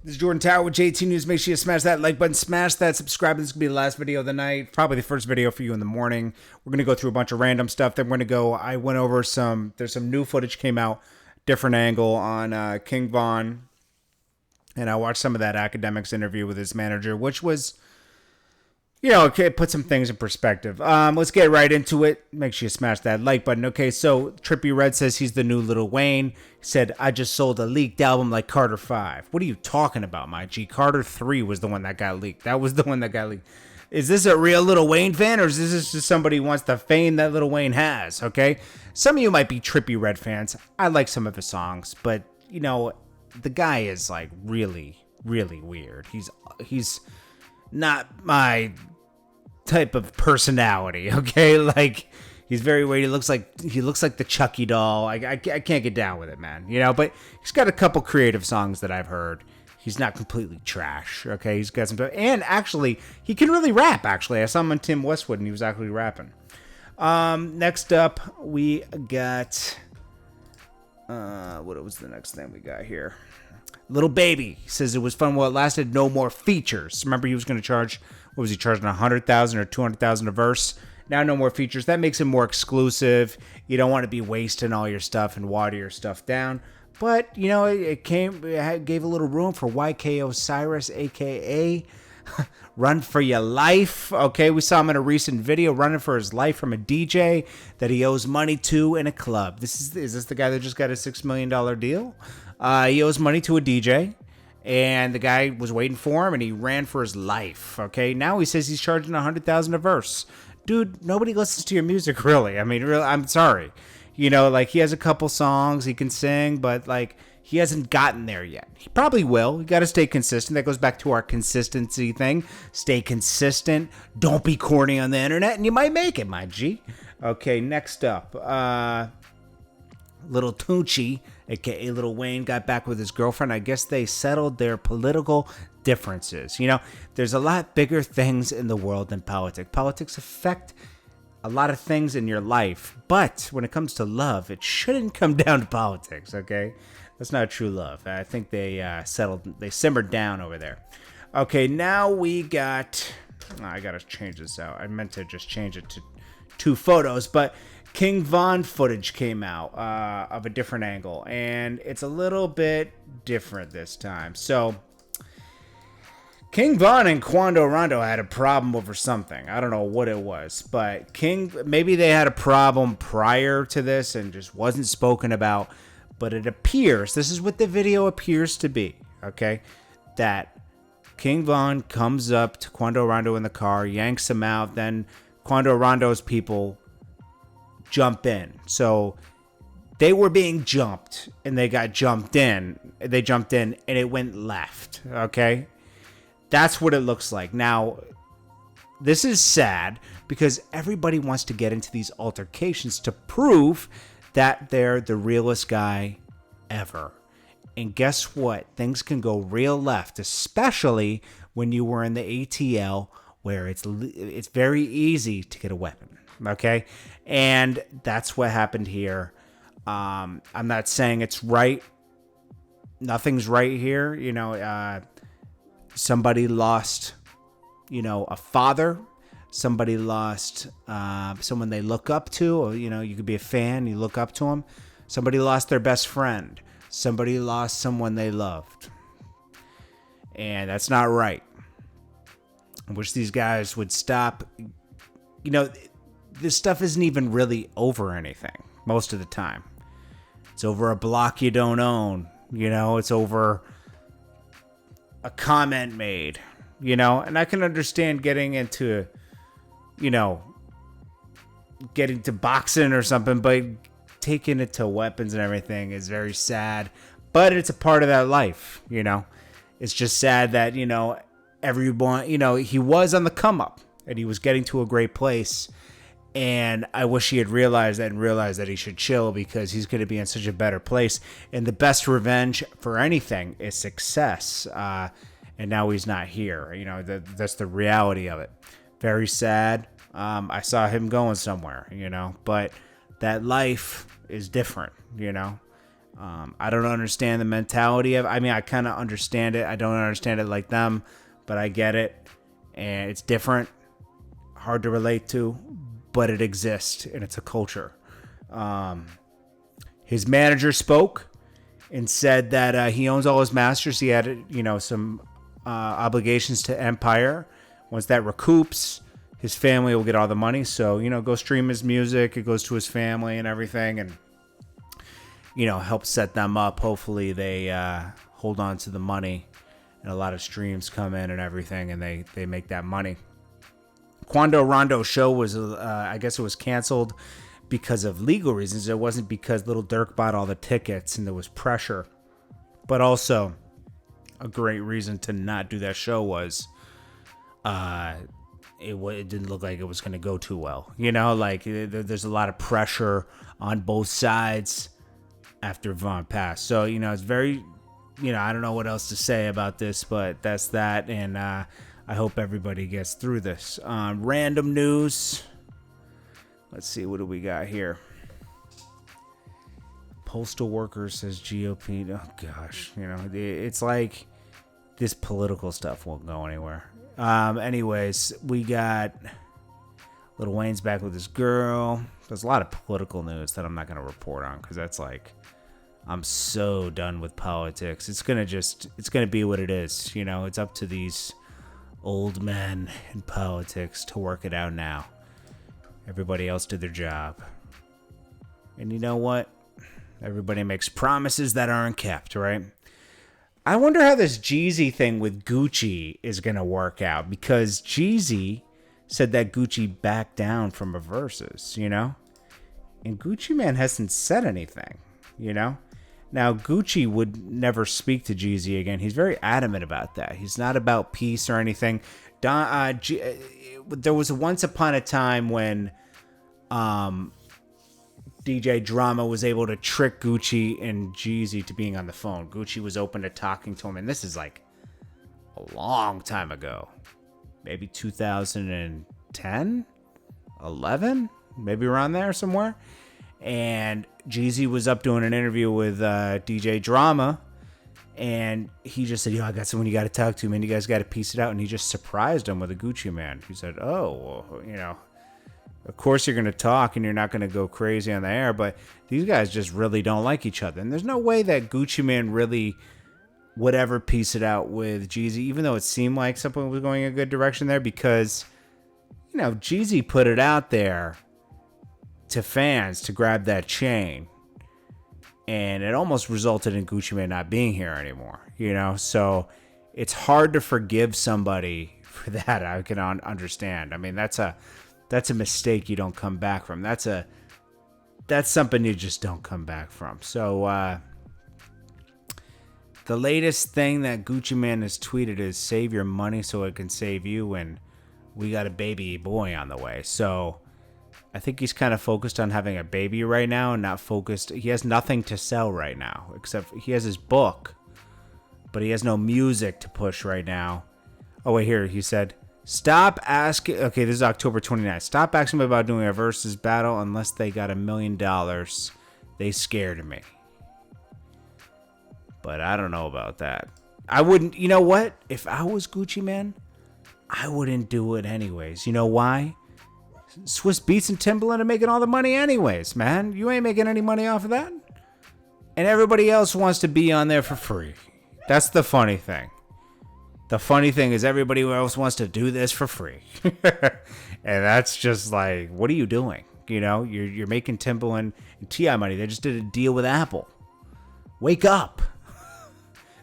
This is Jordan Tower with JT News. Make sure you smash that like button, smash that subscribe. This is going to be the last video of the night. Probably the first video for you in the morning. We're going to go through a bunch of random stuff. Then we're going to go, I went over there's some new footage came out, different angle on King Von. And I watched some of that Academics interview with his manager, which was, okay, put some things in perspective. Let's get right into it. Make sure you smash that like button. Okay, so Trippie Redd says he's the new Lil Wayne. He said, I just sold a leaked album like Carter 5. What are you talking about, my G? Carter 3 was the one that got leaked. That was the one that got leaked. Is this a real Lil Wayne fan, or is this just somebody who wants the fame that Lil Wayne has, okay? Some of you might be Trippie Redd fans. I like some of his songs, but, the guy is, like, really, really weird. He's not my type of personality, okay? Like, he's very weird. He looks like the Chucky doll. I can't get down with it, man. But he's got a couple creative songs that I've heard. He's not completely trash, okay? He's got some, and actually, he can really rap. Actually, I saw him on Tim Westwood, and he was actually rapping. Next up, we got what was the next thing we got here? Little Baby says it was fun while it lasted. No more features. Remember, he was going to charge. What was he charging? $100,000 or $200,000 a verse. Now no more features. That makes it more exclusive. You don't want to be wasting all your stuff and water your stuff down. But it gave a little room for YK Osiris, aka Run for Your Life. Okay, we saw him in a recent video running for his life from a DJ that he owes money to in a club. Is this the guy that just got a $6 million deal? He owes money to a DJ. And the guy was waiting for him, and he ran for his life, okay? Now he says he's charging $100,000 a verse. Dude, nobody listens to your music, really. I mean, really, I'm sorry. He has a couple songs he can sing, but, he hasn't gotten there yet. He probably will. You got to stay consistent. That goes back to our consistency thing. Stay consistent. Don't be corny on the internet, and you might make it, my G. Okay, next up. Little Tunchi, aka Lil Wayne, got back with his girlfriend. I guess they settled their political differences. There's a lot bigger things in the world than politics. Politics affect a lot of things in your life, but when it comes to love, it shouldn't come down to politics, okay? That's not true love. I think they simmered down over there. Okay, now we got, I gotta change this out. I meant to just change it to 2 photos, but King Von footage came out of a different angle, and it's a little bit different this time. So, King Von and Quando Rondo had a problem over something. I don't know what it was, but maybe they had a problem prior to this and just wasn't spoken about, but it appears, this is what the video appears to be, okay, that King Von comes up to Quando Rondo in the car, yanks him out, then Quando Rondo's people jump in. So they were being jumped, and they got jumped in. They jumped in, and it went left, okay? That's what it looks like. Now, this is sad because everybody wants to get into these altercations to prove that they're the realest guy ever. And guess what? Things can go real left, especially when you were in the ATL, where it's very easy to get a weapon, okay? And that's what happened here. I'm not saying it's right. Nothing's right here. Somebody lost, a father. Somebody lost someone they look up to. Or, you could be a fan. You look up to them. Somebody lost their best friend. Somebody lost someone they loved. And that's not right. I wish these guys would stop. This stuff isn't even really over anything most of the time. It's over a block you don't own. It's over a comment made, and I can understand getting into, getting to boxing or something, but taking it to weapons and everything is very sad, but it's a part of that life, It's just sad that, everyone, he was on the come up and he was getting to a great place. And I wish he had realized that he should chill, because he's going to be in such a better place. And the best revenge for anything is success. And now he's not here. That's the reality of it. Very sad. I saw him going somewhere, but that life is different, I don't understand the mentality of. I mean, I kind of understand it. I don't understand it like them, but I get it, and it's different, hard to relate to, but it exists, and it's a culture. His manager spoke and said that he owns all his masters. He had, some obligations to Empire. Once that recoups, his family will get all the money. So, go stream his music. It goes to his family and everything, and help set them up. Hopefully they hold on to the money, and a lot of streams come in and everything, and they make that money. Quando Rondo show was, I guess it was canceled because of legal reasons. It wasn't because Little Dirk bought all the tickets and there was pressure. But also, a great reason to not do that show was it didn't look like it was going to go too well. There's a lot of pressure on both sides after Vaughn passed. So, it's very, I don't know what else to say about this, but that's that. And I hope everybody gets through this. Random news. Let's see, what do we got here? Postal worker says GOP. Oh, gosh. It's like this political stuff won't go anywhere. Anyways, we got Lil Wayne's back with his girl. There's a lot of political news that I'm not going to report on because that's like, I'm so done with politics. It's going to be what it is. It's up to these old men in politics to work it out now. Everybody else did their job. And you know what? Everybody makes promises that aren't kept, right? I wonder how this Jeezy thing with Gucci is going to work out, because Jeezy said that Gucci backed down from a versus, And Gucci Man hasn't said anything, Now, Gucci would never speak to Jeezy again. He's very adamant about that. He's not about peace or anything. There was once upon a time when DJ Drama was able to trick Gucci and Jeezy to being on the phone. Gucci was open to talking to him, and this is like a long time ago. Maybe 2010, 11, maybe around there somewhere. And Jeezy was up doing an interview with DJ Drama, and he just said, I got someone you got to talk to, man. You guys got to piece it out. And he just surprised him with a Gucci Man. He said, of course you're going to talk and you're not going to go crazy on the air, but these guys just really don't like each other. And there's no way that Gucci Man really would ever piece it out with Jeezy, even though it seemed like something was going a good direction there, because, Jeezy put it out there to fans to grab that chain. And it almost resulted in Gucci Man not being here anymore, So it's hard to forgive somebody for that. I can understand. I mean, that's a mistake you don't come back from. That's something you just don't come back from. So the latest thing that Gucci Man has tweeted is save your money so it can save you, and we got a baby boy on the way. So I think he's kind of focused on having a baby right now and not focused. He has nothing to sell right now, except he has his book, but he has no music to push right now. Oh, wait, here. He said, stop asking. Okay, this is October 29th. Stop asking me about doing a versus battle unless they got $1 million. They scared me. But I don't know about that. I wouldn't. You know what? If I was Gucci Man, I wouldn't do it anyways. You know why? Swiss Beats and Timbaland are making all the money anyways, man. You ain't making any money off of that. And everybody else wants to be on there for free. That's the funny thing. The funny thing is everybody else wants to do this for free. And that's just like, what are you doing? You're making Timbaland and T.I. money. They just did a deal with Apple. Wake up.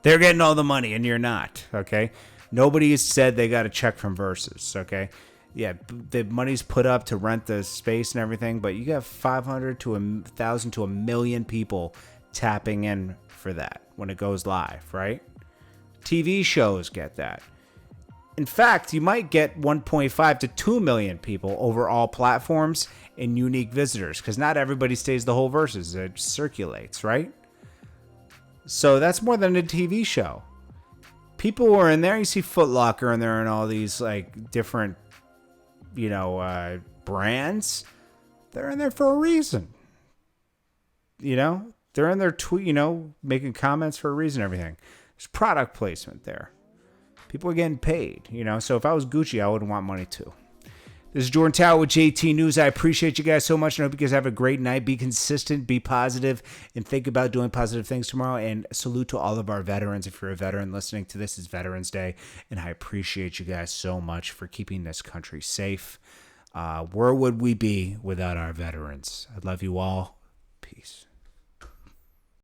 They're getting all the money and you're not, okay? Nobody has said they got a check from Versus, okay? Yeah, the money's put up to rent the space and everything, but you got 500 to 1,000 to 1 million people tapping in for that when it goes live, right? TV shows get that. In fact, you might get 1.5 to 2 million people over all platforms and unique visitors, because not everybody stays the whole Versus. It circulates, right? So that's more than a TV show. People were in there. You see Foot Locker in there and all these like different brands. They're in there for a reason. They're in their tweet, making comments for a reason, everything. There's product placement there. People are getting paid, So if I was Gucci, I would want money too. This is Jordan Tower with JT News. I appreciate you guys so much, and I hope you guys have a great night. Be consistent, be positive, and think about doing positive things tomorrow. And salute to all of our veterans. If you're a veteran listening to this, it's Veterans Day, and I appreciate you guys so much for keeping this country safe. Where would we be without our veterans? I love you all. Peace.